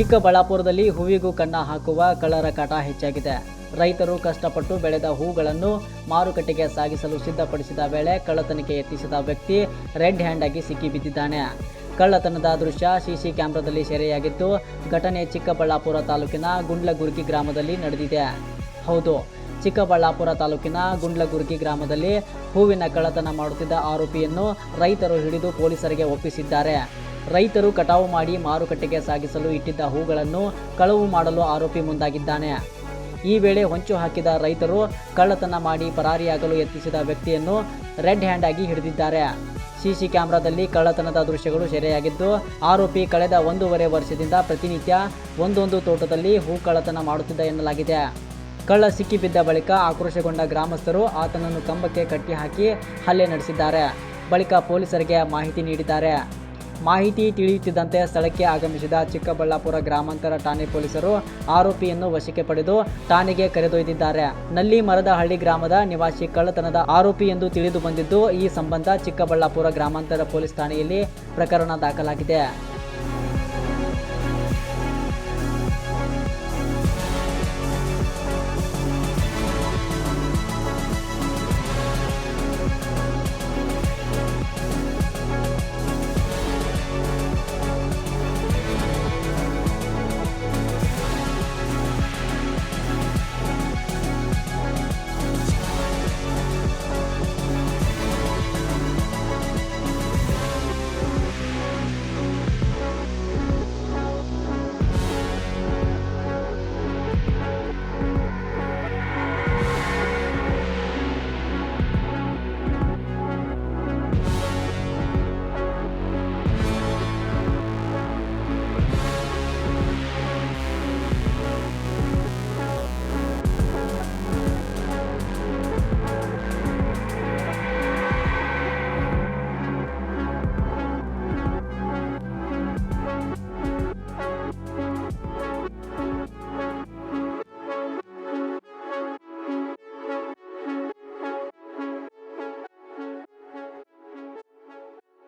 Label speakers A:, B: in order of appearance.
A: ಚಿಕ್ಕಬಳ್ಳಾಪುರದಲ್ಲಿ ಹೂವಿಗೂ ಕನ್ನ ಹಾಕುವ ಕಳ್ಳರ ಕಾಟ ಹೆಚ್ಚಾಗಿದೆ. ರೈತರು ಕಷ್ಟಪಟ್ಟು ಬೆಳೆದ ಹೂಗಳನ್ನು ಮಾರುಕಟ್ಟೆಗೆ ಸಾಗಿಸಲು ಸಿದ್ಧಪಡಿಸಿದ ವೇಳೆ ಕಳ್ಳತನಕ್ಕೆ ಯತ್ನಿಸಿದ ವ್ಯಕ್ತಿ ರೆಡ್ ಹ್ಯಾಂಡ್ ಆಗಿ ಸಿಕ್ಕಿಬಿದ್ದಿದ್ದಾನೆ. ಕಳ್ಳತನದ ದೃಶ್ಯ ಸಿಸಿ ಕ್ಯಾಮೆರಾದಲ್ಲಿ ಸೆರೆಯಾಗಿದ್ದು, ಘಟನೆ ಚಿಕ್ಕಬಳ್ಳಾಪುರ ತಾಲೂಕಿನ ಗುಂಡ್ಲಗುರ್ಗಿ ಗ್ರಾಮದಲ್ಲಿ ನಡೆದಿದೆ. ಹೌದು, ಚಿಕ್ಕಬಳ್ಳಾಪುರ ತಾಲೂಕಿನ ಗುಂಡ್ಲಗುರ್ಗಿ ಗ್ರಾಮದಲ್ಲಿ ಹೂವಿನ ಕಳ್ಳತನ ಮಾಡುತ್ತಿದ್ದ ಆರೋಪಿಯನ್ನು ರೈತರು ಹಿಡಿದು ಪೊಲೀಸರಿಗೆ ಒಪ್ಪಿಸಿದ್ದಾರೆ. ರೈತರು ಕಟಾವು ಮಾಡಿ ಮಾರುಕಟ್ಟೆಗೆ ಸಾಗಿಸಲು ಇಟ್ಟಿದ್ದ ಹೂಗಳನ್ನು ಕಳವು ಮಾಡಲು ಆರೋಪಿ ಮುಂದಾಗಿದ್ದಾನೆ. ಈ ವೇಳೆ ಹೊಂಚು ಹಾಕಿದ ರೈತರು ಕಳ್ಳತನ ಮಾಡಿ ಪರಾರಿಯಾಗಲು ಯತ್ನಿಸಿದ ವ್ಯಕ್ತಿಯನ್ನು ರೆಡ್ ಹ್ಯಾಂಡ್ ಆಗಿ ಹಿಡಿದಿದ್ದಾರೆ. ಸಿಸಿ ಕ್ಯಾಮೆರಾದಲ್ಲಿ ಕಳ್ಳತನದ ದೃಶ್ಯಗಳು ಸೆರೆಯಾಗಿದ್ದು, ಆರೋಪಿ ಕಳೆದ 1.5 ವರ್ಷದಿಂದ ಪ್ರತಿನಿತ್ಯ ಒಂದೊಂದು ತೋಟದಲ್ಲಿ ಹೂ ಕಳ್ಳತನ ಮಾಡುತ್ತಿದ್ದ ಎನ್ನಲಾಗಿದೆ. ಕಳ್ಳ ಸಿಕ್ಕಿಬಿದ್ದ ಬಳಿಕ ಆಕ್ರೋಶಗೊಂಡ ಗ್ರಾಮಸ್ಥರು ಆತನನ್ನು ಕಂಬಕ್ಕೆ ಕಟ್ಟಿ ಹಾಕಿ ಹಲ್ಲೆ ನಡೆಸಿದ್ದಾರೆ. ಬಳಿಕ ಪೊಲೀಸರಿಗೆ ಮಾಹಿತಿ ನೀಡಿದ್ದಾರೆ. ಮಾಹಿತಿ ತಿಳಿಯುತ್ತಿದ್ದಂತೆ ಸ್ಥಳಕ್ಕೆ ಆಗಮಿಸಿದ ಚಿಕ್ಕಬಳ್ಳಾಪುರ ಗ್ರಾಮಾಂತರ ಠಾಣೆ ಪೊಲೀಸರು ಆರೋಪಿಯನ್ನು ವಶಕ್ಕೆ ಪಡೆದು ಠಾಣೆಗೆ ಕರೆದೊಯ್ದಿದ್ದಾರೆ. ನಲ್ಲಿ ಮರದಹಳ್ಳಿ ಗ್ರಾಮದ ನಿವಾಸಿ ಕಳ್ಳತನದ ಆರೋಪಿ ಎಂದು ತಿಳಿದು ಬಂದಿದ್ದು, ಈ ಸಂಬಂಧ ಚಿಕ್ಕಬಳ್ಳಾಪುರ ಗ್ರಾಮಾಂತರ ಪೊಲೀಸ್ ಠಾಣೆಯಲ್ಲಿ ಪ್ರಕರಣ ದಾಖಲಾಗಿದೆ.